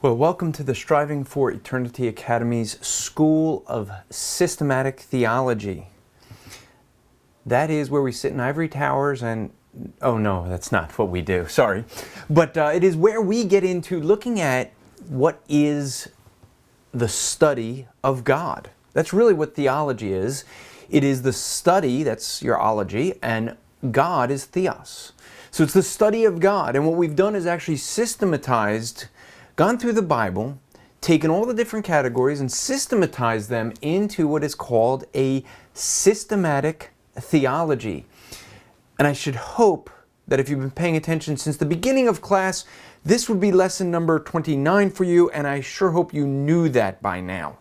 Well, welcome to the Striving for Eternity Academy's School of Systematic Theology. That is where we sit in ivory towers and... Oh no, that's not what we do, sorry. But it is where we get into looking at what is the study of God. That's really what theology is. It is the study, that's your ology, and God is theos. So it's the study of God, and what we've done is actually gone through the Bible, taken all the different categories and systematized them into what is called a systematic theology. And I should hope that if you've been paying attention since the beginning of class, this would be lesson number 29 for you, and I sure hope you knew that by now.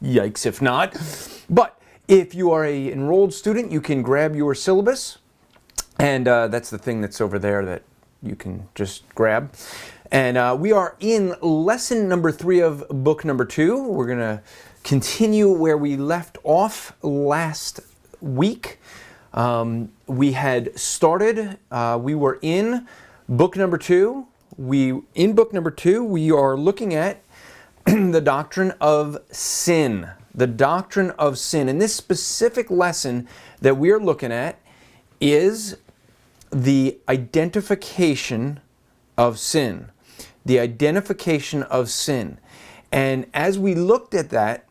Yikes if not. But if you are an enrolled student, you can grab your syllabus, and that's the thing that's over there that you can just grab. And we are in lesson number 3 of book number 2. We're going to continue where we left off last week. We had started, we were in book number 2. In book number 2, we are looking at the doctrine of sin. The doctrine of sin. And this specific lesson that we are looking at is the identification of sin. The identification of sin. And as we looked at that,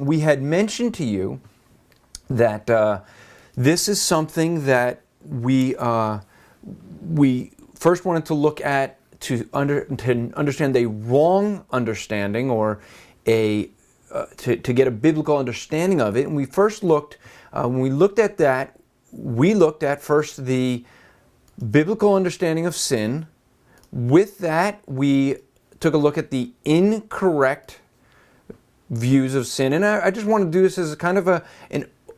we had mentioned to you that this is something that we first wanted to look at to understand a wrong understanding, or to get a biblical understanding of it. And we first looked, when we looked at that, we looked at first the biblical understanding of sin. With that, we took a look at the incorrect views of sin. And I just want to do this as a kind of a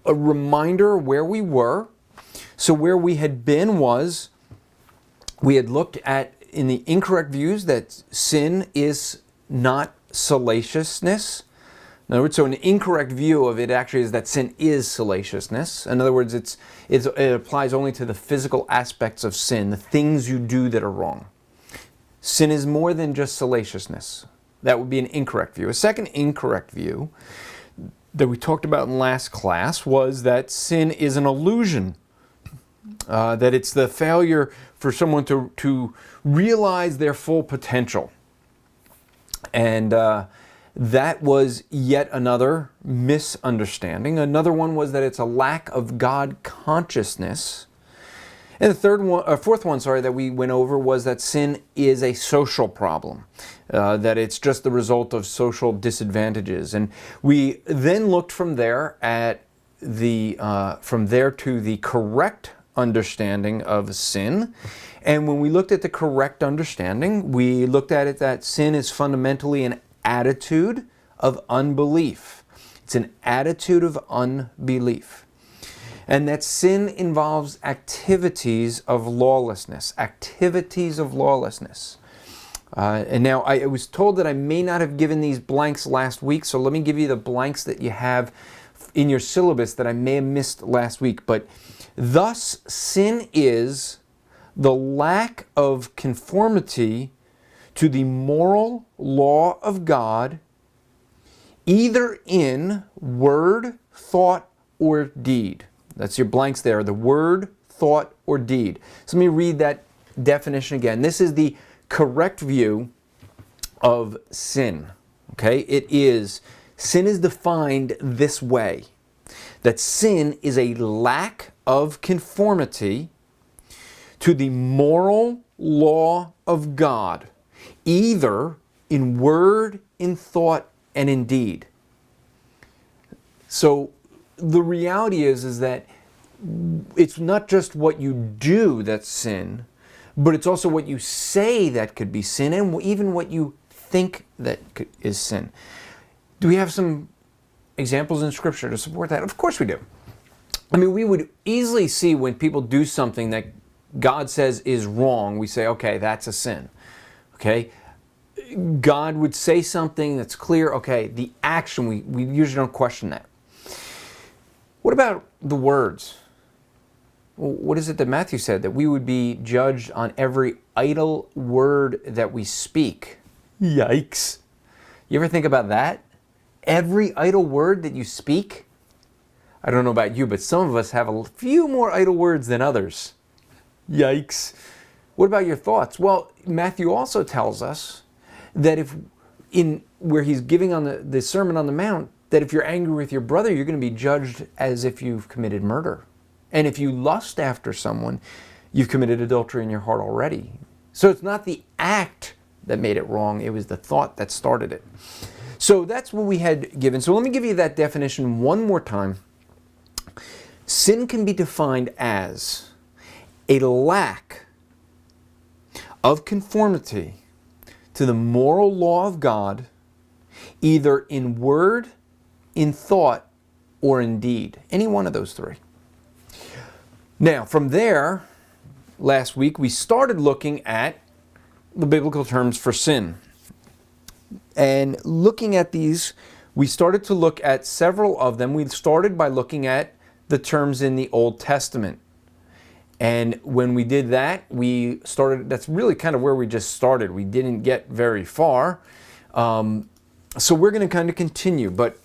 reminder where we were. So where we had been was, we had looked at in the incorrect views that sin is not salaciousness. In other words, so an incorrect view of it actually is that sin is salaciousness. In other words, it applies only to the physical aspects of sin, the things you do that are wrong. Sin is more than just salaciousness. That would be an incorrect view. A second incorrect view that we talked about in last class was that sin is an illusion. That it's the failure for someone to realize their full potential. And that was yet another misunderstanding. Another one was that it's a lack of God consciousness. And the fourth one, that we went over was that sin is a social problem, that it's just the result of social disadvantages. And we then looked from there at to the correct understanding of sin. And when we looked at the correct understanding, we looked at it that sin is fundamentally an attitude of unbelief. It's an attitude of unbelief. And that sin involves activities of lawlessness. Activities of lawlessness. And now I was told that I may not have given these blanks last week, so let me give you the blanks that you have in your syllabus that I may have missed last week. But thus, sin is the lack of conformity to the moral law of God, either in word, thought, or deed. That's your blanks there, the word, thought, or deed. So let me read that definition again. This is the correct view of sin. Okay? Sin is defined this way. That sin is a lack of conformity to the moral law of God, either in word, in thought, and in deed. So the reality is that it's not just what you do that's sin, but it's also what you say that could be sin, and even what you think that is sin. Do we have some examples in Scripture to support that? Of course we do. I mean, we would easily see when people do something that God says is wrong, we say, okay, that's a sin. Okay? God would say something that's clear, okay, the action, we usually don't question that. What about the words? What is it that Matthew said? That we would be judged on every idle word that we speak. Yikes. You ever think about that? Every idle word that you speak? I don't know about you, but some of us have a few more idle words than others. Yikes. What about your thoughts? Well, Matthew also tells us that where he's giving on the Sermon on the Mount, that if you're angry with your brother, you're going to be judged as if you've committed murder. And if you lust after someone, you've committed adultery in your heart already. So it's not the act that made it wrong, it was the thought that started it. So that's what we had given. So let me give you that definition one more time. Sin can be defined as a lack of conformity to the moral law of God, either in word, in thought, or in deed. Any one of those three. Now, from there, last week, we started looking at the biblical terms for sin. And looking at these, we started to look at several of them. We started by looking at the terms in the Old Testament. And when we did that, that's really kind of where we just started. We didn't get very far. So we're going to kind of continue. But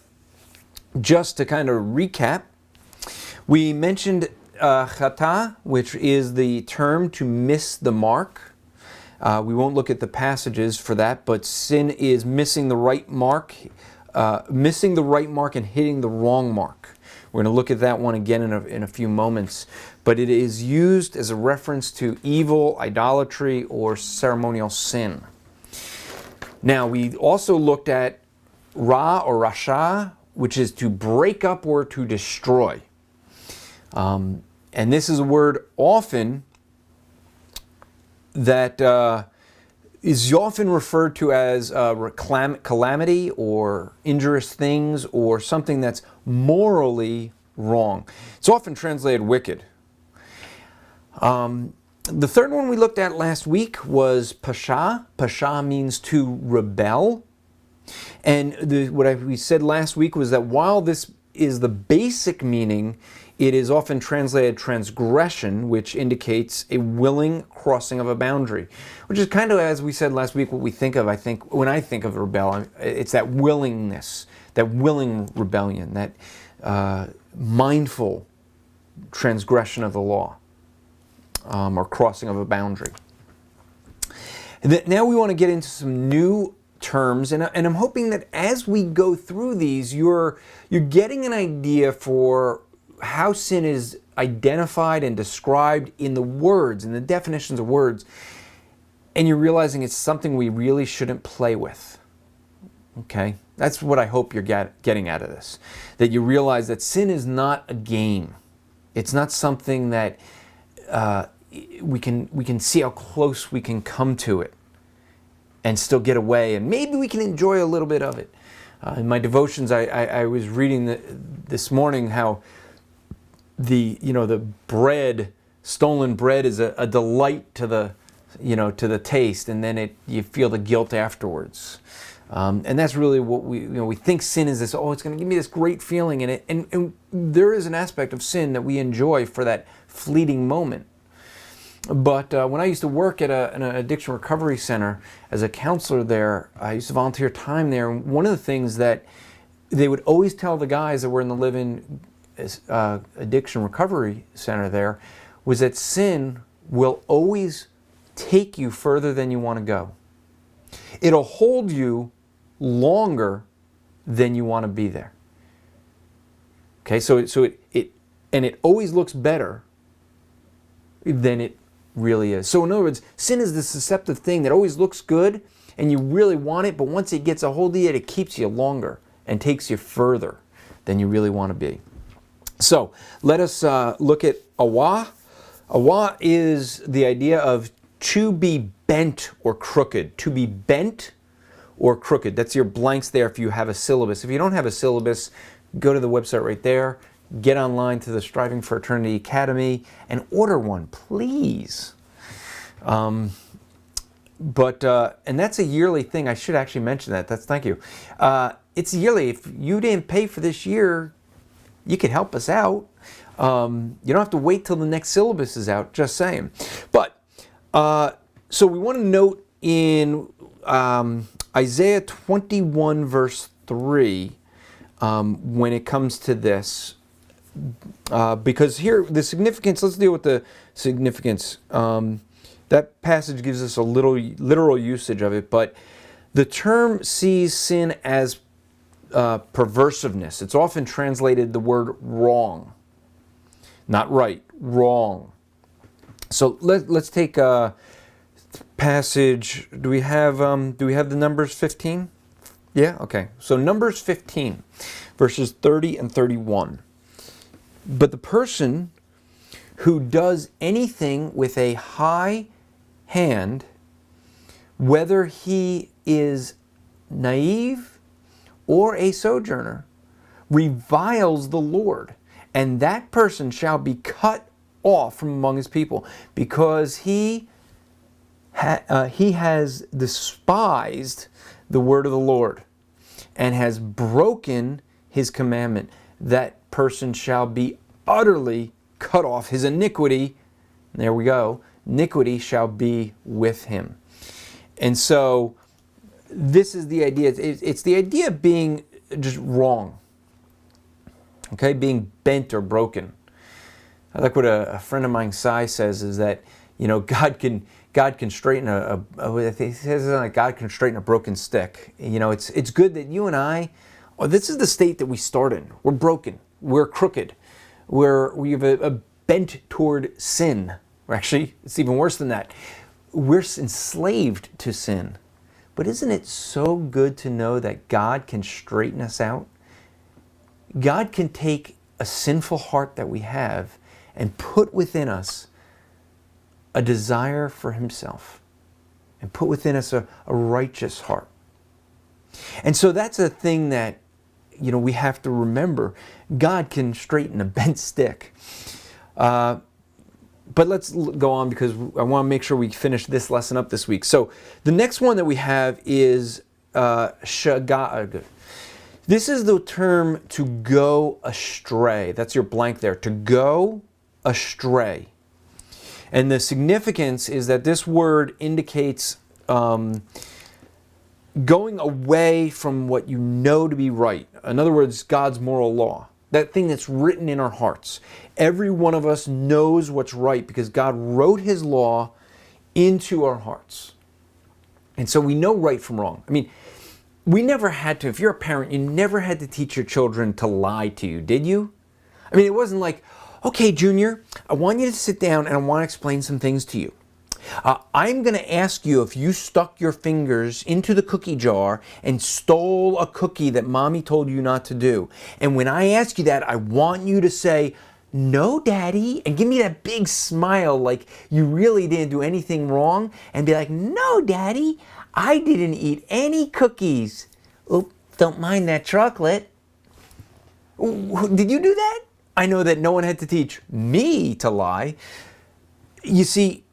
just to kind of recap, we mentioned chata, which is the term to miss the mark. We won't look at the passages for that, but sin is missing the right mark and hitting the wrong mark. We're going to look at that one again in a few moments. But it is used as a reference to evil, idolatry, or ceremonial sin. Now, we also looked at ra or rasha, which is to break up or to destroy. And this is a word often that is often referred to as calamity or injurious things or something that's morally wrong. It's often translated wicked. The third one we looked at last week was pasha. Pasha means to rebel. And what we said last week was that while this is the basic meaning, it is often translated transgression, which indicates a willing crossing of a boundary, which is kind of, as we said last week, what we think of. I think when I think of rebel, it's that willingness, that willing rebellion, that mindful transgression of the law, or crossing of a boundary. And now we want to get into some new terms, and I'm hoping that as we go through these, you're getting an idea for how sin is identified and described in the words, in the definitions of words, and you're realizing it's something we really shouldn't play with. Okay? That's what I hope you're getting out of this. That you realize that sin is not a game. It's not something that we can see how close we can come to it and still get away, and maybe we can enjoy a little bit of it. In my devotions, I was reading this morning how the stolen bread is a delight to the taste, and then you feel the guilt afterwards. And that's really what we think sin is. This, it's going to give me this great feeling in it, and there is an aspect of sin that we enjoy for that fleeting moment. But when I used to work at an addiction recovery center as a counselor there, I used to volunteer time there. And one of the things that they would always tell the guys that were in the live-in addiction recovery center there was that sin will always take you further than you want to go. It'll hold you longer than you want to be there. Okay, so it always looks better than it really is. So in other words, sin is this deceptive thing that always looks good and you really want it, but once it gets a hold of you, it keeps you longer and takes you further than you really want to be. So let us look at awa. Awa is the idea of to be bent or crooked. To be bent or crooked. That's your blanks there if you have a syllabus. If you don't have a syllabus, go to the website right there. Get online to the Striving for Eternity Academy and order one, please. And that's a yearly thing. I should actually mention that. Thank you. It's yearly. If you didn't pay for this year, you could help us out. You don't have to wait till the next syllabus is out, just saying. But, so we want to note in Isaiah 21 verse 3, when it comes to this, because here the significance, let's deal with the significance. That passage gives us a literal usage of it, but the term sees sin as perversiveness. It's often translated the word wrong. Not right, wrong. So let's take a passage. Do we have the Numbers 15? Yeah, okay. So Numbers 15, verses 30 and 31. But the person who does anything with a high hand, whether he is naive or a sojourner, reviles the Lord, and that person shall be cut off from among his people, because he has despised the word of the Lord and has broken his commandment. That person shall be utterly cut off. His iniquity, there we go, iniquity shall be with him. And so this is the idea. It's the idea of being just wrong. Okay, being bent or broken. I like what a friend of mine, Sai, says, is that, you know, God can straighten he says like God can straighten a broken stick. You know, it's good that you and I, this is the state that we start in. We're broken. We're crooked. We have a bent toward sin. Or actually, it's even worse than that. We're enslaved to sin. But isn't it so good to know that God can straighten us out? God can take a sinful heart that we have and put within us a desire for himself, and put within us a righteous heart. And so that's a thing that, you know, we have to remember. God can straighten a bent stick. But let's go on, because I want to make sure we finish this lesson up this week. So the next one that we have is shaga'ag. This is the term to go astray. That's your blank there. To go astray. And the significance is that this word indicates going away from what you know to be right. In other words, God's moral law. That thing that's written in our hearts. Every one of us knows what's right because God wrote his law into our hearts. And so we know right from wrong. I mean, we never had to, if you're a parent, you never had to teach your children to lie to you, did you? I mean, it wasn't like, okay, Junior, I want you to sit down and I want to explain some things to you. I'm going to ask you if you stuck your fingers into the cookie jar and stole a cookie that Mommy told you not to do. And when I ask you that, I want you to say, no, Daddy, and give me that big smile like you really didn't do anything wrong, and be like, no, Daddy, I didn't eat any cookies. Oh, don't mind that chocolate. Did you do that? I know that no one had to teach me to lie. You see,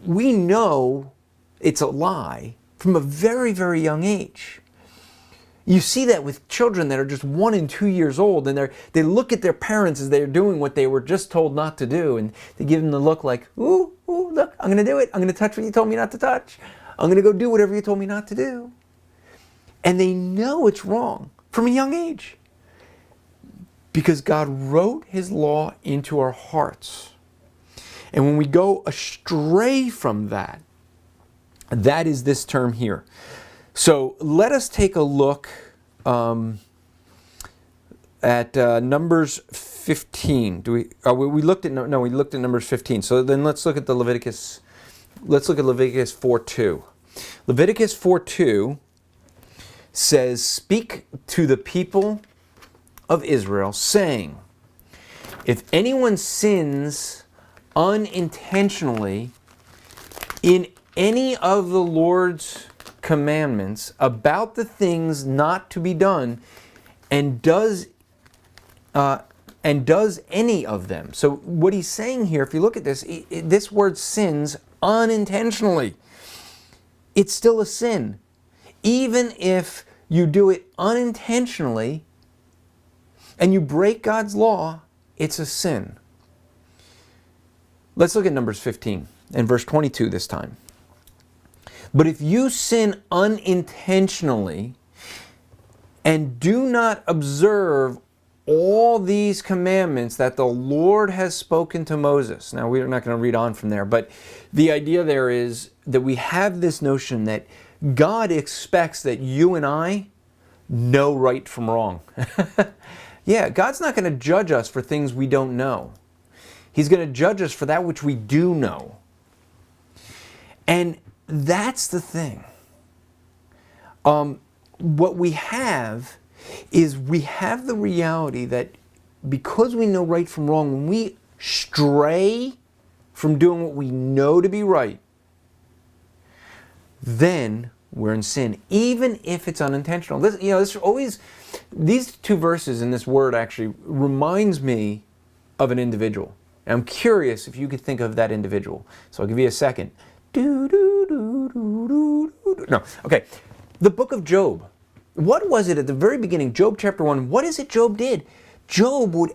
we know it's a lie from a very, very young age. You see that with children that are just 1 and 2 years old, and they look at their parents as they're doing what they were just told not to do, and they give them the look like, ooh, look, I'm going to do it. I'm going to touch what you told me not to touch. I'm going to go do whatever you told me not to do. And they know it's wrong from a young age, because God wrote his law into our hearts. And when we go astray from that, that is this term here. So let us take a look at Numbers 15. We looked at Numbers 15. So then let's look at Leviticus 4:2. Leviticus 4:2 says, "Speak to the people of Israel, saying, if anyone sins unintentionally in any of the Lord's commandments about the things not to be done, and does any of them." So what he's saying here, if you look at this, this word sins unintentionally, it's still a sin. Even if you do it unintentionally and you break God's law, it's a sin. Let's look at Numbers 15 and verse 22 this time. But if you sin unintentionally and do not observe all these commandments that the Lord has spoken to Moses. Now, we're not going to read on from there, but the idea there is that we have this notion that God expects that you and I know right from wrong. Yeah, God's not going to judge us for things we don't know. He's going to judge us for that which we do know. And that's the thing. What we have is we have the reality that because we know right from wrong, when we stray from doing what we know to be right, then we're in sin, even if it's unintentional. These two verses in this word actually reminds me of an individual. And I'm curious if you could think of that individual. So I'll give you a second. No, okay. The book of Job. What was it at the very beginning, Job chapter 1, what is it Job did? Job would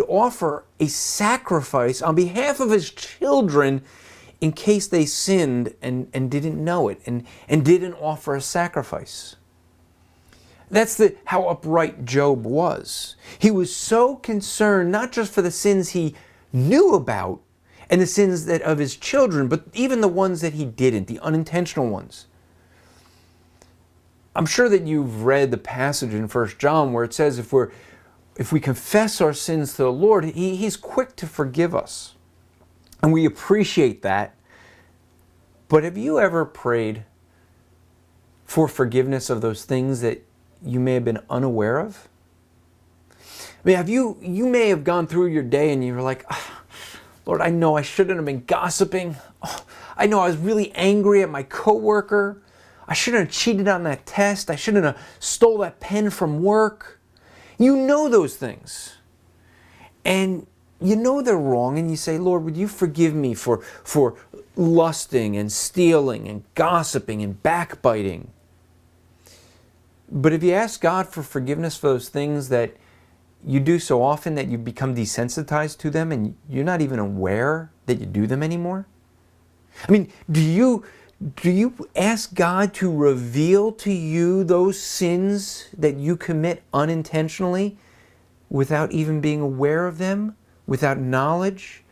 offer a sacrifice on behalf of his children in case they sinned and didn't know it and didn't offer a sacrifice. That's how upright Job was. He was so concerned not just for the sins he knew about and the sins of his children, but even the ones that he didn't, the unintentional ones. I'm sure that you've read the passage in 1 John where it says if we confess our sins to the Lord, He's quick to forgive us. And we appreciate that. But have you ever prayed for forgiveness of those things that you may have been unaware of? I mean, you may have gone through your day and you were like, Lord, I know I shouldn't have been gossiping. I know I was really angry at my coworker. I shouldn't have cheated on that test. I shouldn't have stole that pen from work. You know those things. And you know they're wrong, and you say, Lord, would you forgive me for lusting and stealing and gossiping and backbiting? But if you ask God for forgiveness for those things that you do so often that you become desensitized to them and you're not even aware that you do them anymore? I mean, do you ask God to reveal to you those sins that you commit unintentionally without even being aware of them, without knowledge?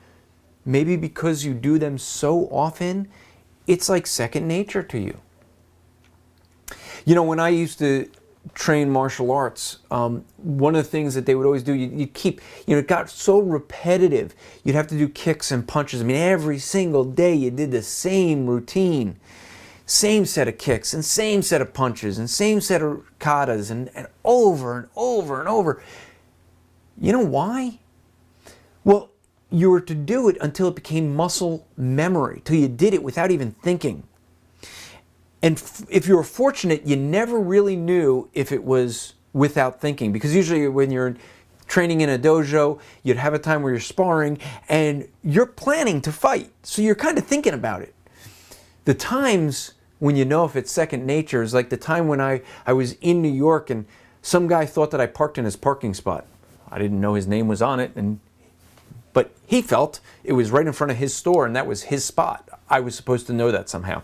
Maybe because you do them so often, it's like second nature to you. You know, when I used to train martial arts, one of the things that they would always do, you'd keep, it got so repetitive. You'd have to do kicks and punches. I mean, every single day you did the same routine. Same set of kicks and same set of punches and same set of katas and over and over and over. You know why? Well, you were to do it until it became muscle memory, till you did it without even thinking. And if you were fortunate, you never really knew if it was without thinking. Because usually when you're training in a dojo, you'd have a time where you're sparring and you're planning to fight. So you're kind of thinking about it. The times when you know if it's second nature is like the time when I was in New York and some guy thought that I parked in his parking spot. I didn't know his name was on it, but he felt it was right in front of his store and that was his spot. I was supposed to know that somehow.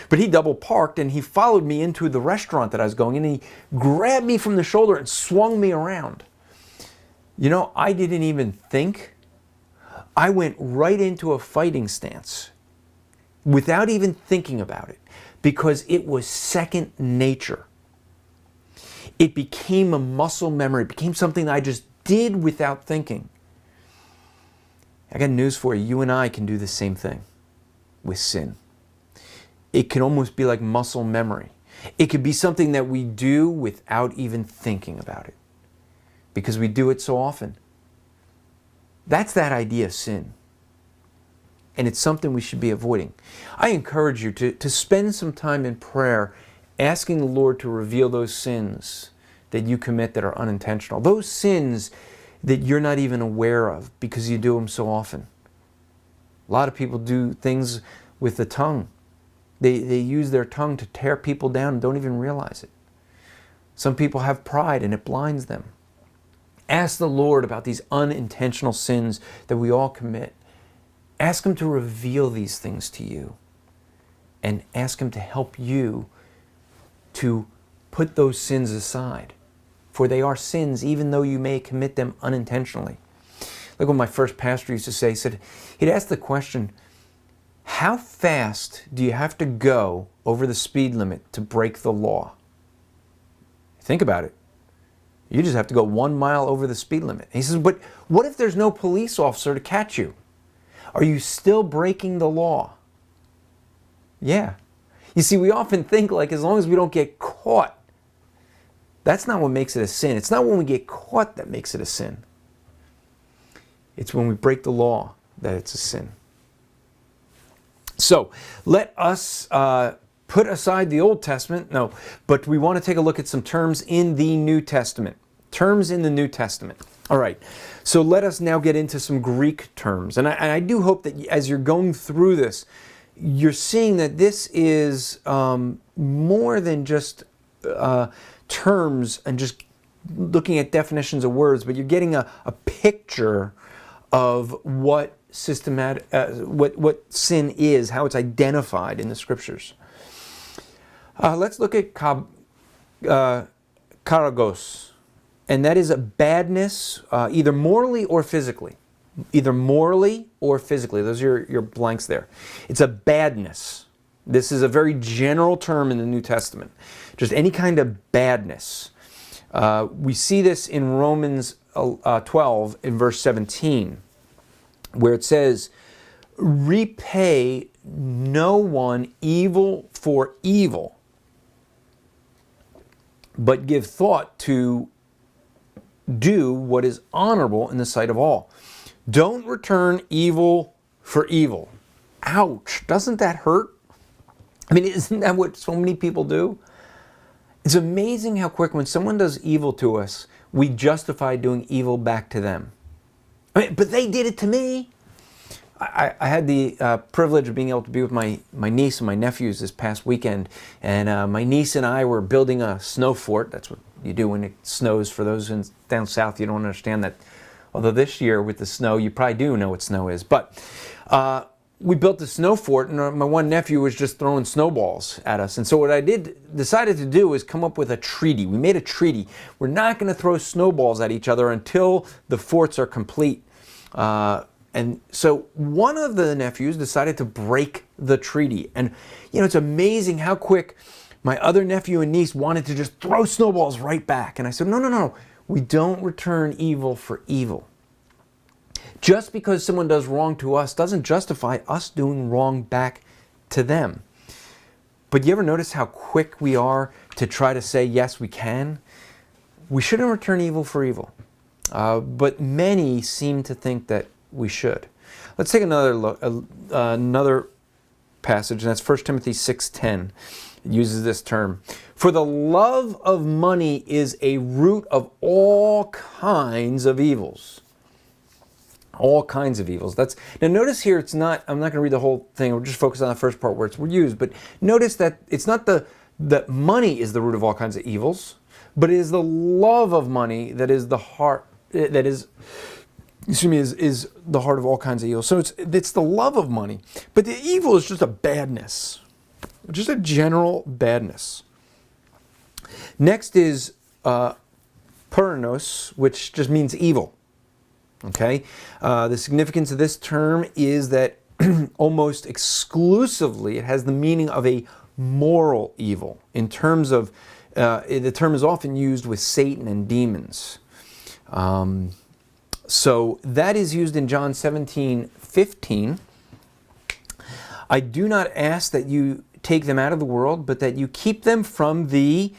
But he double parked and he followed me into the restaurant that I was going in and he grabbed me from the shoulder and swung me around. You know, I didn't even think. I went right into a fighting stance without even thinking about it because it was second nature. It became a muscle memory. It became something I just did without thinking. I got news for you. You and I can do the same thing with sin. It can almost be like muscle memory. It could be something that we do without even thinking about it because we do it so often. That's that idea of sin. And it's something we should be avoiding. I encourage you to spend some time in prayer asking the Lord to reveal those sins that you commit that are unintentional. Those sins that you're not even aware of because you do them so often. A lot of people do things with the tongue. They use their tongue to tear people down and don't even realize it. Some people have pride and it blinds them. Ask the Lord about these unintentional sins that we all commit. Ask Him to reveal these things to you. and ask Him to help you to put those sins aside. For they are sins, even though you may commit them unintentionally. Like what my first pastor used to say, he'd ask the question, how fast do you have to go over the speed limit to break the law? Think about it. You just have to go 1 mile over the speed limit. And he says, but what if there's no police officer to catch you? Are you still breaking the law? Yeah. You see, we often think like as long as we don't get caught, that's not what makes it a sin. It's not when we get caught that makes it a sin. It's when we break the law that it's a sin. So let us put aside the Old Testament. No, but we want to take a look at some terms in the New Testament. Terms in the New Testament. All right. So let us now get into some Greek terms. And I do hope that as you're going through this, you're seeing that this is more than just terms and just looking at definitions of words, but you're getting a picture of what what sin is, how it's identified in the Scriptures. Let's look at karagos, and that is a badness, either morally or physically. Either morally or physically. Those are your blanks there. It's a badness. This is a very general term in the New Testament. Just any kind of badness. We see this in Romans 12 in verse 17, where it says, repay no one evil for evil, but give thought to do what is honorable in the sight of all. Don't return evil for evil. Ouch, doesn't that hurt? I mean, isn't that what so many people do? It's amazing how quick when someone does evil to us, we justify doing evil back to them. I mean, but they did it to me. I had the privilege of being able to be with my niece and my nephews this past weekend, and my niece and I were building a snow fort. That's what you do when it snows. For those down south, you don't understand that. Although this year with the snow, you probably do know what snow is. But we built the snow fort, and my one nephew was just throwing snowballs at us. And so what I decided to do is come up with a treaty. We made a treaty. We're not going to throw snowballs at each other until the forts are complete. And so one of the nephews decided to break the treaty. And, you know, it's amazing how quick my other nephew and niece wanted to just throw snowballs right back. And I said, no. We don't return evil for evil. Just because someone does wrong to us doesn't justify us doing wrong back to them. But you ever notice how quick we are to try to say, yes, we can? We shouldn't return evil for evil. But many seem to think that we should. Let's take another look, another passage, and that's 1 Timothy 6:10. It uses this term. For the love of money is a root of all kinds of evils. All kinds of evils. Now notice here, it's not, I'm not going to read the whole thing, we'll just focus on the first part where it's used, but notice that it's not that money is the root of all kinds of evils, but it is the love of money that is the heart, that is the heart of all kinds of evil. So it's the love of money, but the evil is just a badness, just a general badness. Next is Purenose, which just means evil. Okay, the significance of this term is that almost exclusively it has the meaning of a moral evil. In terms of, the term is often used with Satan and demons. So that is used in John 17:15. I do not ask that you take them out of the world, but that you keep them from the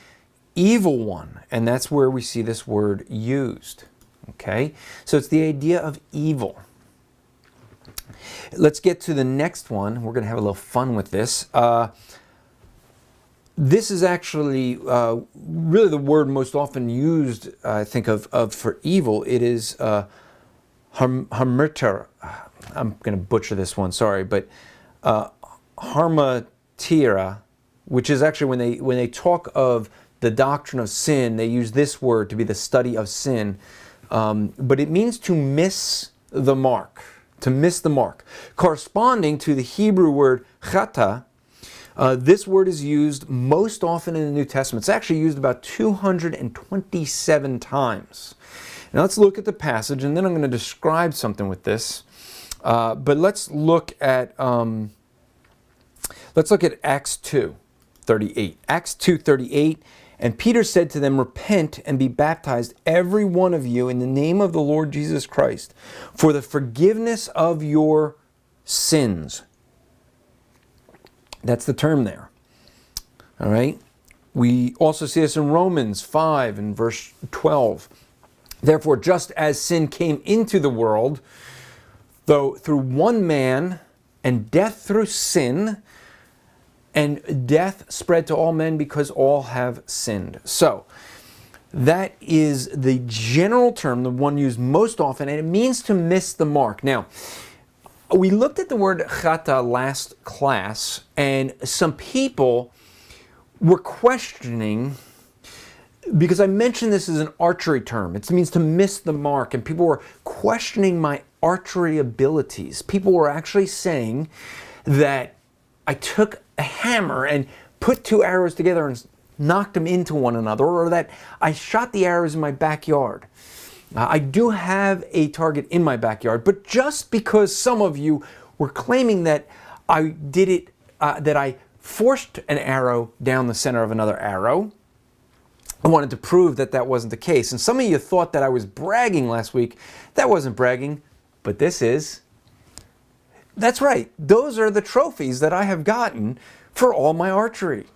evil one. And that's where we see this word used. Okay, so it's the idea of evil. Let's get to the next one. We're going to have a little fun with this. This is actually really the word most often used, I think, of for evil. It is harmater. I'm going to butcher this one, sorry, but harmatira, which is actually when they talk of the doctrine of sin, they use this word to be the study of sin. But it means to miss the mark, corresponding to the Hebrew word chata, This word is used most often in the New Testament. It's actually used about 227 times. Now let's look at the passage, and then I'm going to describe something with this. But let's look at Acts 2:38. Acts 2:38. And Peter said to them, "Repent and be baptized, every one of you, in the name of the Lord Jesus Christ, for the forgiveness of your sins." That's the term there. All right. We also see this in Romans 5 and verse 12. "Therefore, just as sin came into the world, though through one man, and death through sin, and death spread to all men because all have sinned." So, that is the general term, the one used most often, and it means to miss the mark. Now, we looked at the word chata last class, and some people were questioning, because I mentioned this as an archery term. It means to miss the mark, and people were questioning my archery abilities. People were actually saying that I took a hammer and put two arrows together and knocked them into one another, or that I shot the arrows in my backyard. I do have a target in my backyard, but just because some of you were claiming that I did it, that I forced an arrow down the center of another arrow, I wanted to prove that that wasn't the case. And some of you thought that I was bragging last week. That wasn't bragging, but this is. That's right. Those are the trophies that I have gotten for all my archery.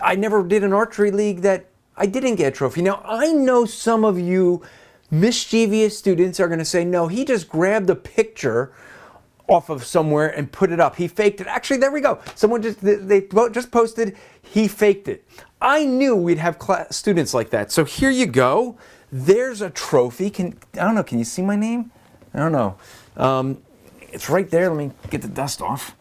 I never did an archery league that I didn't get a trophy. Now, I know some of you mischievous students are going to say, no, he just grabbed a picture off of somewhere and put it up. He faked it. Actually, there we go. Someone just posted, he faked it. I knew we'd have students like that. So here you go. There's a trophy. I don't know, can you see my name? I don't know. It's right there. Let me get the dust off.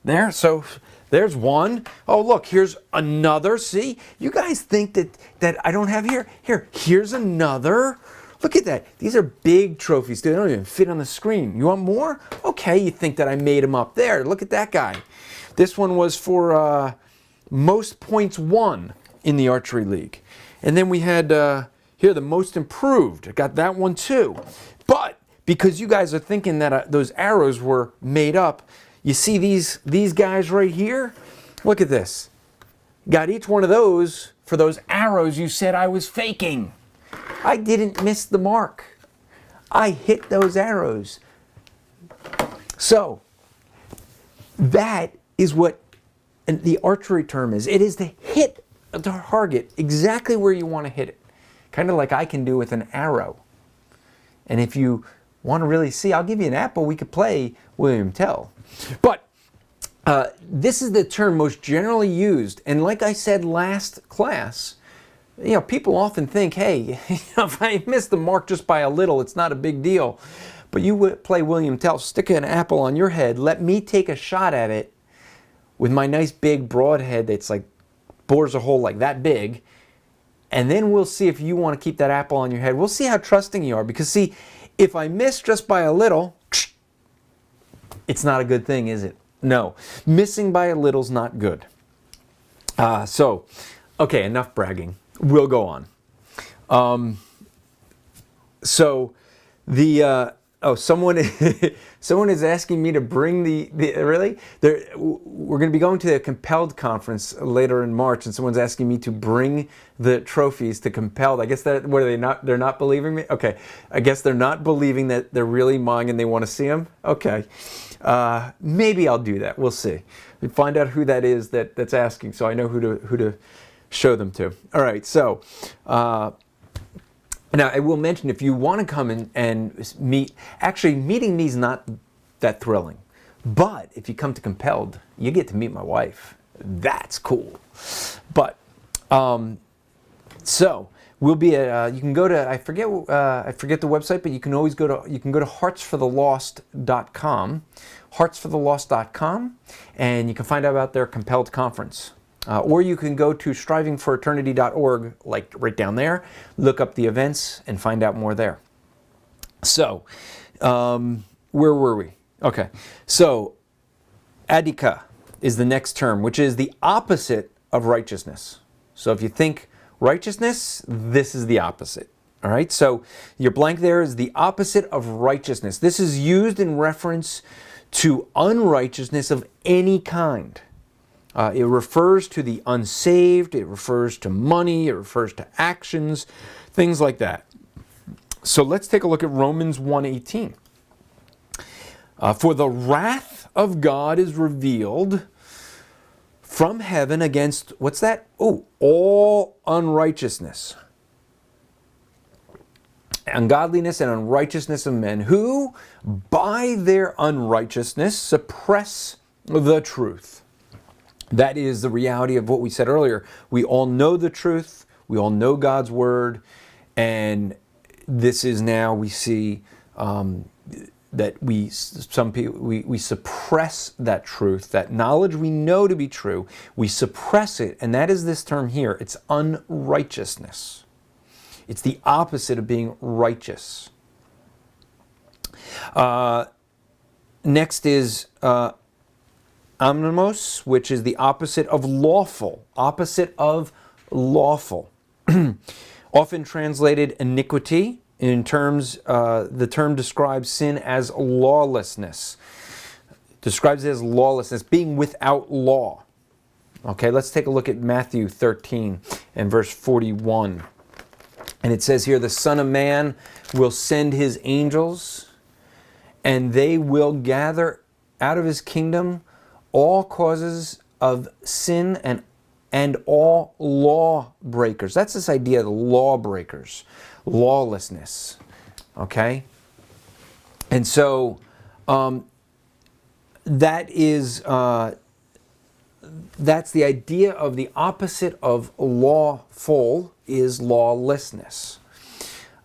There. So there's one. Oh, look, here's another. See, you guys think that I don't have here. Here's another. Look at that. These are big trophies. They don't even fit on the screen. You want more? Okay, you think that I made them up. There, look at that guy. This one was for most points won in the archery league. And then we had here the most improved. I got that one too. But because you guys are thinking that those arrows were made up, you see these guys right here? Look at this. Got each one of those for those arrows you said I was faking. I didn't miss the mark. I hit those arrows. So, that is what the archery term is. It is to hit the target exactly where you want to hit it. Kind of like I can do with an arrow. And if you want to really see, I'll give you an apple, we could play William Tell. But this is the term most generally used. And like I said last class, you know, people often think, hey, if I miss the mark just by a little, it's not a big deal. But you play William Tell, stick an apple on your head, let me take a shot at it with my nice big broad head that's like bores a hole like that big, and then we'll see if you want to keep that apple on your head. We'll see how trusting you are, because see, if I miss just by a little, it's not a good thing, is it? No, missing by a little is not good. Okay, enough bragging. We'll go on. Someone is asking me to bring we're going to be going to a Compelled conference later in March, and someone's asking me to bring the trophies to Compelled. I guess they're not believing me? Okay. I guess they're not believing that they're really mine and they want to see them? Okay. Maybe I'll do that. We'll see. We'll find out who that is that's asking, so I know who to show them to. All right, so now I will mention, if you want to come and meet, actually meeting me is not that thrilling, but if you come to Compelled, you get to meet my wife. That's cool. But so we'll be at you can go to I forget the website, but you can always go to heartsforthelost.com, heartsforthelost.com, and you can find out about their Compelled conference. Or you can go to strivingforeternity.org, like right down there, look up the events and find out more there. So, where were we? Okay, so Adika is the next term, which is the opposite of righteousness. So if you think righteousness, this is the opposite. All right, so your blank there is the opposite of righteousness. This is used in reference to unrighteousness of any kind. It refers to the unsaved, it refers to money, it refers to actions, things like that. So let's take a look at Romans 1:18. For the wrath of God is revealed from heaven against, what's that? Oh, all unrighteousness, ungodliness and unrighteousness of men, who by their unrighteousness suppress the truth. That is the reality of what we said earlier. We all know the truth, we all know God's word, and this is now we see that we suppress that truth, that knowledge we know to be true, we suppress it, and that is this term here. It's unrighteousness. It's the opposite of being righteous. Next is Omnimos, which is the opposite of lawful. Opposite of lawful. Often translated iniquity. In terms, the term describes sin as lawlessness. Describes it as lawlessness, being without law. Okay, let's take a look at Matthew 13 and verse 41. And it says here, the Son of Man will send his angels, and they will gather out of his kingdom all causes of sin and all lawbreakers. That's this idea of the lawbreakers, lawlessness. Okay? And so that is that's the idea of the opposite of lawful is lawlessness.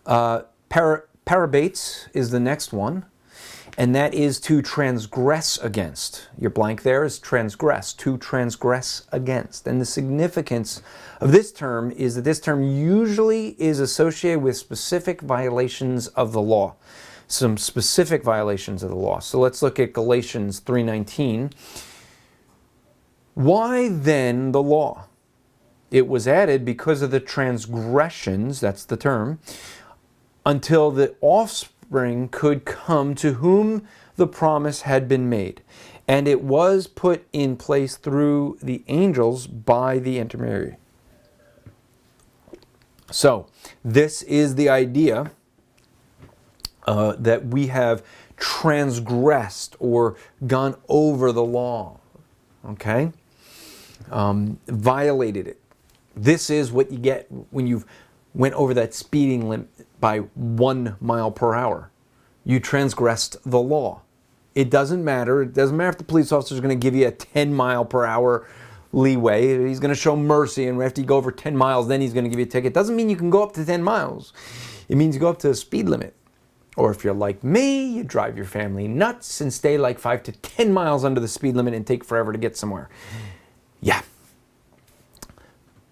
Parabates is the next one, and that is to transgress against. Your blank there is transgress, to transgress against. And the significance of this term is that this term usually is associated with specific violations of the law. Some specific violations of the law. So let's look at Galatians 3:19. Why then the law? It was added because of the transgressions, that's the term, until the offspring could come to whom the promise had been made. And it was put in place through the angels by the intermediary. So, this is the idea that we have transgressed or gone over the law. Okay? Violated it. This is what you get when you've went over that speeding limit by 1 mile per hour. You transgressed the law. It doesn't matter. It doesn't matter if the police officer is going to give you a 10 mile per hour leeway. He's going to show mercy, and after you go over 10 miles, then he's going to give you a ticket. It doesn't mean you can go up to 10 miles. It means you go up to the speed limit. Or if you're like me, you drive your family nuts and stay like 5 to 10 miles under the speed limit and take forever to get somewhere. Yeah.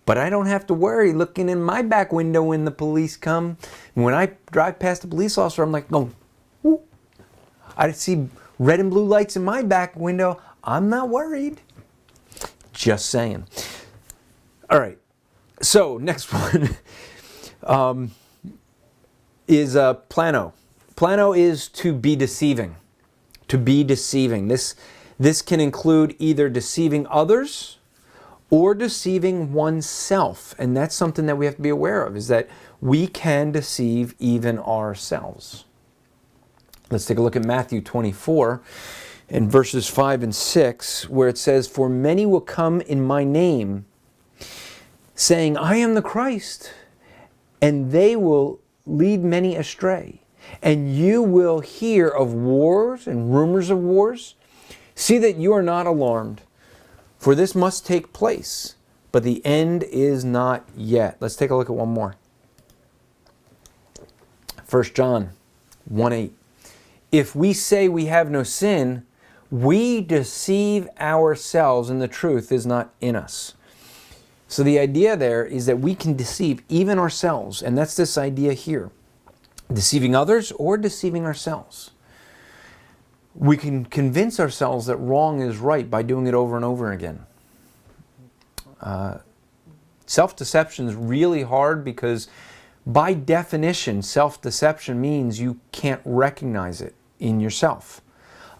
But I don't have to worry looking in my back window when the police come. When I drive past a police officer, I'm like, no. Whoop. I see red and blue lights in my back window. I'm not worried. Just saying. All right. So next one is Plano. Plano is to be deceiving. To be deceiving. This can include either deceiving others or deceiving oneself. And that's something that we have to be aware of, is that we can deceive even ourselves. Let's take a look at Matthew 24 and verses 5 and 6, where it says, for many will come in my name, saying, I am the Christ, and they will lead many astray. And you will hear of wars and rumors of wars. See that you are not alarmed, for this must take place, but the end is not yet. Let's take a look at one more. 1 John 1:8. If we say we have no sin, we deceive ourselves, and the truth is not in us. So the idea there is that we can deceive even ourselves, and that's this idea here. Deceiving others or deceiving ourselves. we can convince ourselves that wrong is right by doing it over and over again. Self-deception is really hard because by definition, self-deception means you can't recognize it in yourself.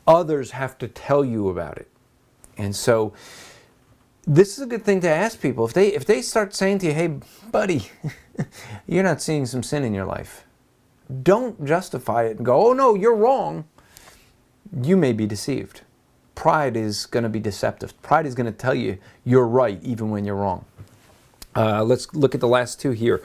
Others have to tell you about it. And so this is a good thing to ask people. If they start saying to you, hey, buddy, you're not seeing some sin in your life, don't justify it and go, oh no, you're wrong. You may be deceived. Pride is going to be deceptive. Pride is going to tell you you're right even when you're wrong. Let's look at the last two here.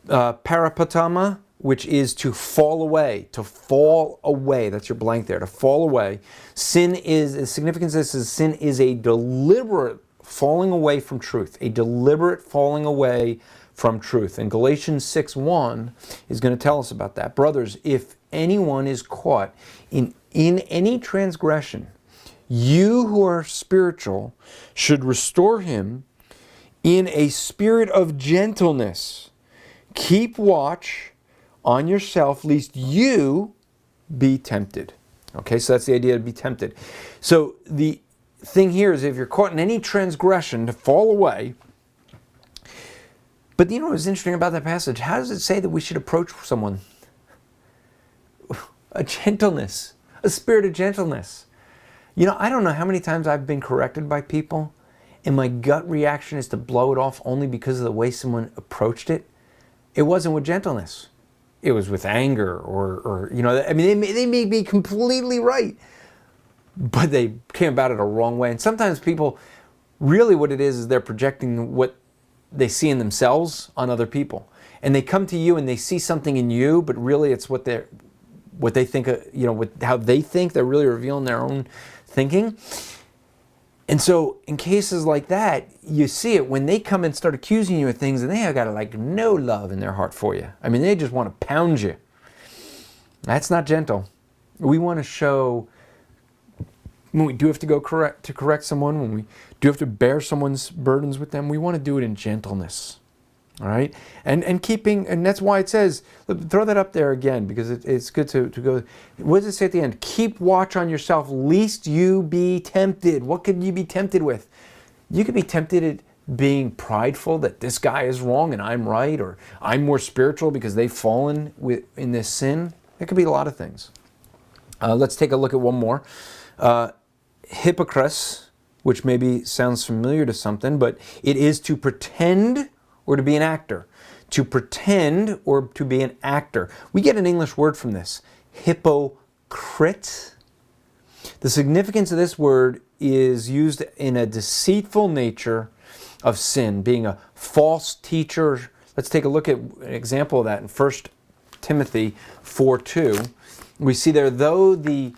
Parapatama, which is to fall away. To fall away. That's your blank there. To fall away. Sin is, the significance of this is sin is a deliberate falling away from truth. A deliberate falling away from truth. And Galatians 6:1 is going to tell us about that. Brothers, if anyone is caught in any transgression, you who are spiritual should restore him in a spirit of gentleness. Keep watch on yourself, lest you be tempted. Okay, so that's the idea to be tempted. So the thing here is if you're caught in any transgression, to fall away. But you know what's interesting about that passage? How does it say that we should approach someone? A gentleness, a spirit of gentleness. You know, I don't know how many times I've been corrected by people, and my gut reaction is to blow it off only because of the way someone approached it. It wasn't with gentleness. It was with anger or you know, I mean, they may be completely right, but they came about it a wrong way. And sometimes people, really what it is they're projecting what they see in themselves on other people. And they come to you and they see something in you, but really it's what they think, you know, with how they think, they're really revealing their own thinking. And so in cases like that, you see it when they come and start accusing you of things and they have got like no love in their heart for you. I mean, they just want to pound you. That's not gentle. We want to show, when we do have to go correct someone, when we do have to bear someone's burdens with them, we want to do it in gentleness. All right? And keeping, and that's why it says, throw that up there again, because it's good to go. What does it say at the end? Keep watch on yourself, lest you be tempted. What could you be tempted with? You could be tempted at being prideful that this guy is wrong and I'm right, or I'm more spiritual because they've fallen in this sin. It could be a lot of things. Let's take a look at one more. Hippocrates, which maybe sounds familiar to something, but it is to pretend or to be an actor. To pretend or to be an actor. We get an English word from this, hypocrite. The significance of this word is used in a deceitful nature of sin, being a false teacher. Let's take a look at an example of that in 1 Timothy 4:2. We see there, though the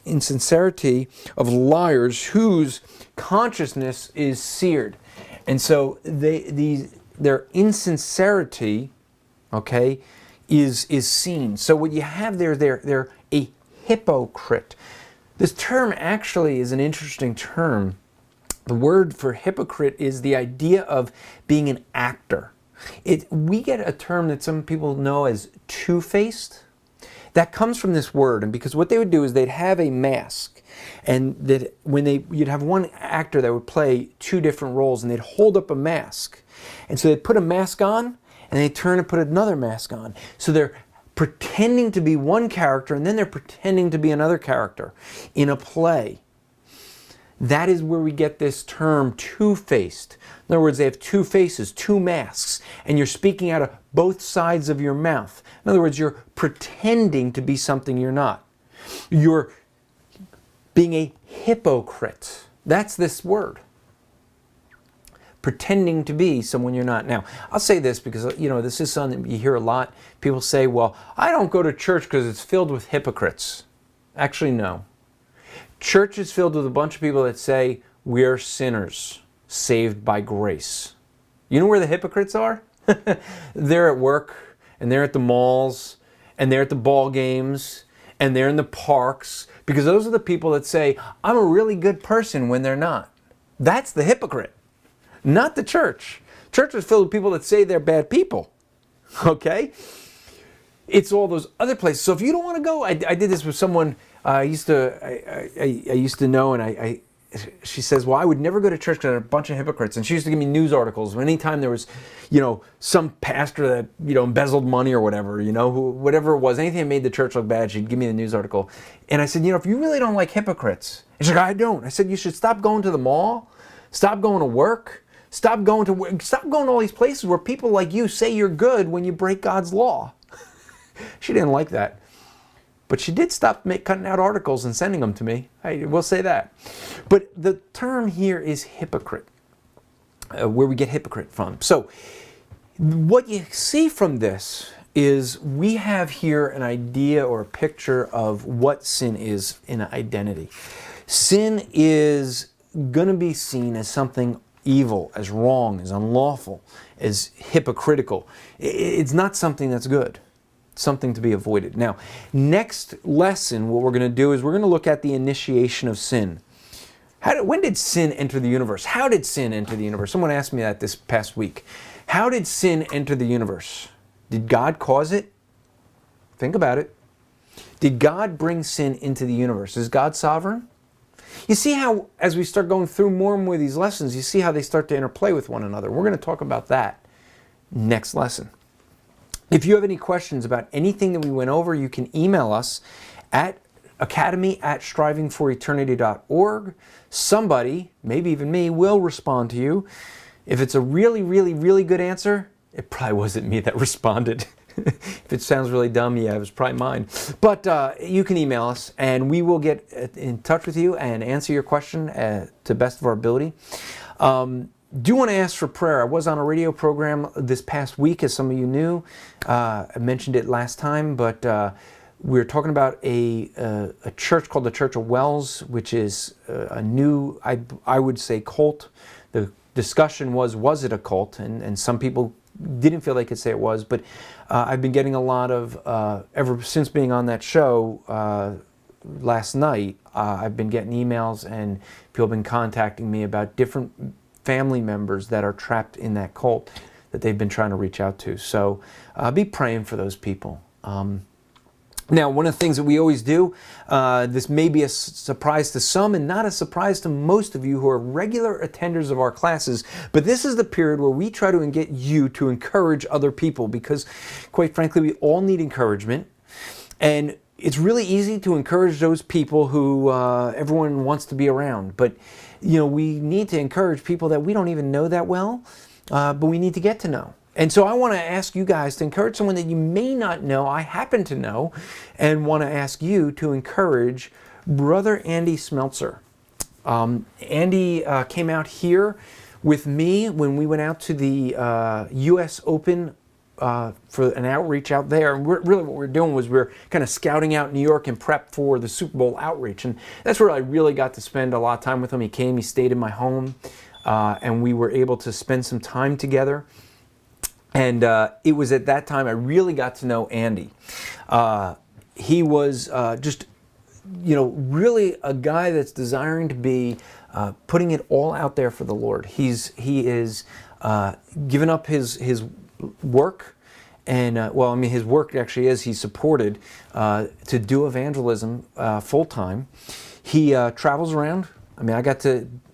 insincerity of liars whose consciousness is seared. And so their insincerity, okay, is seen. So what you have there, they're a hypocrite. This term actually is an interesting term. The word for hypocrite is the idea of being an actor. We get a term that some people know as two-faced. That comes from this word, and because what they would do is they'd have a mask, and that you'd have one actor that would play two different roles, and they'd hold up a mask, and so they'd put a mask on, and they'd turn and put another mask on. So they're pretending to be one character, and then they're pretending to be another character in a play. That is where we get this term two-faced. In other words, they have two faces, two masks, and you're speaking out of both sides of your mouth. In other words, you're pretending to be something you're not. You're being a hypocrite. That's this word. Pretending to be someone you're not. Now, I'll say this because, you know, this is something you hear a lot. People say, well, I don't go to church because it's filled with hypocrites. Actually, no. Church is filled with a bunch of people that say, we're sinners, saved by grace. You know where the hypocrites are? They're at work, and they're at the malls, and they're at the ball games, and they're in the parks, because those are the people that say, I'm a really good person when they're not. That's the hypocrite, not the church. Church is filled with people that say they're bad people, okay? it's all those other places. So if you don't want to go, I did this with someone I used to know, and she says, well, I would never go to church because there are a bunch of hypocrites. And she used to give me news articles. Anytime there was, some pastor that, embezzled money or whatever, whatever it was, anything that made the church look bad, she'd give me the news article. And I said, if you really don't like hypocrites. And she's like, I don't. I said, you should stop going to the mall, stop going to work, stop going to all these places where people like you say you're good when you break God's law. She didn't like that. But she did stop cutting out articles and sending them to me. I will say that. But the term here is hypocrite, where we get hypocrite from. So what you see from this is we have here an idea or a picture of what sin is in identity. Sin is going to be seen as something evil, as wrong, as unlawful, as hypocritical. It's not something that's good. Something to be avoided. Now, next lesson, what we're going to do is we're going to look at the initiation of sin. When did sin enter the universe? How did sin enter the universe? Someone asked me that this past week. How did sin enter the universe? Did God cause it? Think about it. Did God bring sin into the universe? Is God sovereign? You see how, as we start going through more and more of these lessons, you see how they start to interplay with one another. We're going to talk about that next lesson. If you have any questions about anything that we went over, you can email us at academy@strivingforeternity.org. Somebody, maybe even me, will respond to you. If it's a really, really, really good answer, it probably wasn't me that responded. If it sounds really dumb, yeah, it was probably mine. But you can email us, and we will get in touch with you and answer your question to the best of our ability. Do want to ask for prayer. I was on a radio program this past week, as some of you knew. I mentioned it last time, but we were talking about a church called the Church of Wells, which is a new, I would say, cult. The discussion was it a cult? And some people didn't feel they could say it was, but I've been getting a lot of, ever since being on that show last night, I've been getting emails and people have been contacting me about different family members that are trapped in that cult that they've been trying to reach out to. So be praying for those people. Now, one of the things that we always do, this may be a surprise to some and not a surprise to most of you who are regular attenders of our classes, but this is the period where we try to get you to encourage other people because, quite frankly, we all need encouragement. And it's really easy to encourage those people who everyone wants to be around. But we need to encourage people that we don't even know that well, but we need to get to know. And so I want to ask you guys to encourage someone that you may not know, I happen to know, and want to ask you to encourage Brother Andy Smeltzer. Andy came out here with me when we went out to the U.S. Open for an outreach out there. And really what we were doing was we were kind of scouting out New York and prep for the Super Bowl outreach. And that's where I really got to spend a lot of time with him. He came, he stayed in my home, and we were able to spend some time together. And it was at that time I really got to know Andy. He was just, really a guy that's desiring to be putting it all out there for the Lord. He is given up his work, and his work actually is he's supported to do evangelism full time. He travels around.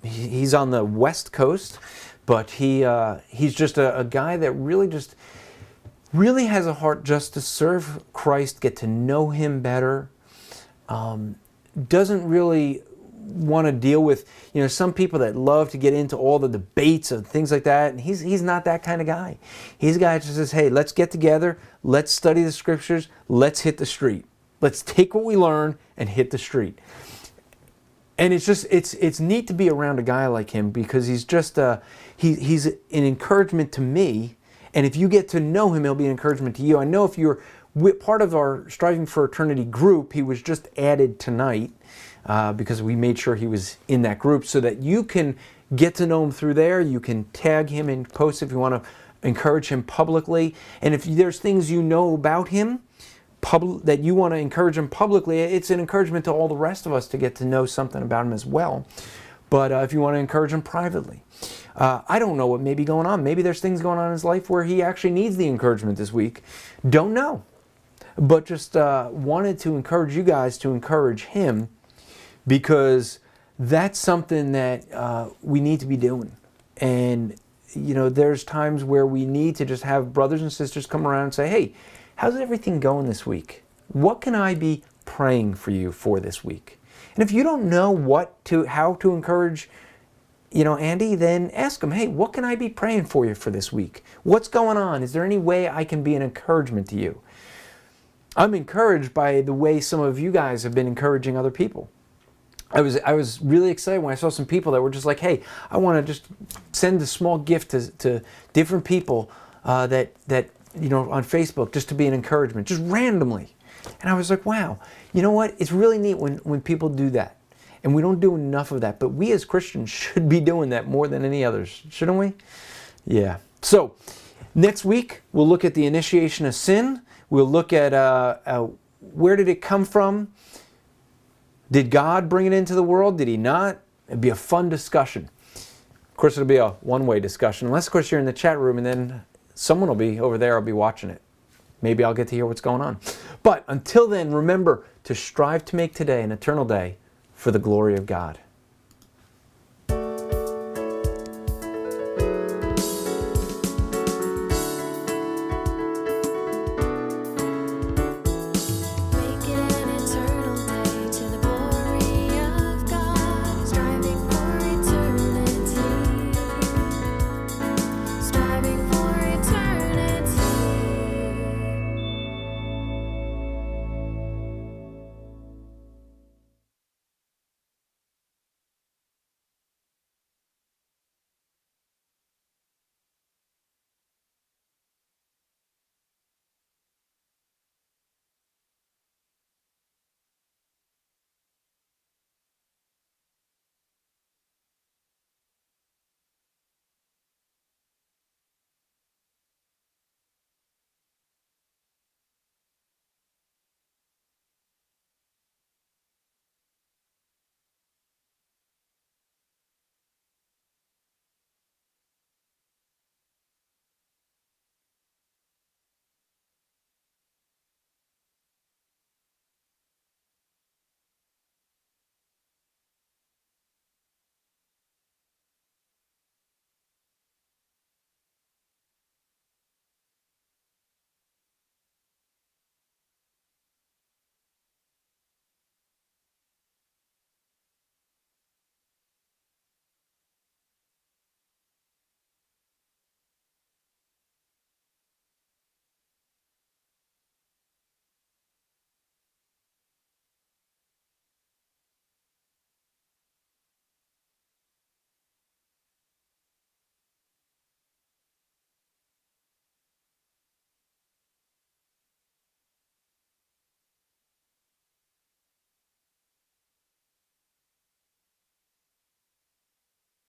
He's on the West Coast, but he's just a guy that really has a heart just to serve Christ, get to know Him better. Doesn't really want to deal with some people that love to get into all the debates and things like that, and he's not that kind of guy. He's a guy that just says, hey, let's get together, let's study the scriptures, let's hit the street, let's take what we learn and hit the street. And it's neat to be around a guy like him because he's just he's an encouragement to me, and if you get to know him, he'll be an encouragement to you. I know if you're part of our Striving for Eternity group, he was just added tonight. Because we made sure he was in that group so that you can get to know him through there. You can tag him in posts if you want to encourage him publicly. And if there's things you know about him that you want to encourage him publicly, it's an encouragement to all the rest of us to get to know something about him as well. But if you want to encourage him privately, I don't know what may be going on. Maybe there's things going on in his life where he actually needs the encouragement this week. Don't know. but just wanted to encourage you guys to encourage him, because that's something that we need to be doing. And there's times where we need to just have brothers and sisters come around and say, hey, how's everything going this week? What can I be praying for you for this week? And if you don't know how to encourage Andy, then ask him, hey, what can I be praying for you for this week? What's going on? Is there any way I can be an encouragement to you? I'm encouraged by the way some of you guys have been encouraging other people. I was really excited when I saw some people that were just like, hey, I want to just send a small gift to different people that on Facebook, just to be an encouragement, just randomly. And I was like, wow, you know what? It's really neat when people do that. And we don't do enough of that. But we as Christians should be doing that more than any others, shouldn't we? Yeah. So next week, we'll look at the initiation of sin. We'll look at where did it come from? Did God bring it into the world? Did he not? It'd be a fun discussion. Of course, it'll be a one-way discussion. Unless, of course, you're in the chat room and then someone will be over there. I'll be watching it. Maybe I'll get to hear what's going on. But until then, remember to strive to make today an eternal day for the glory of God.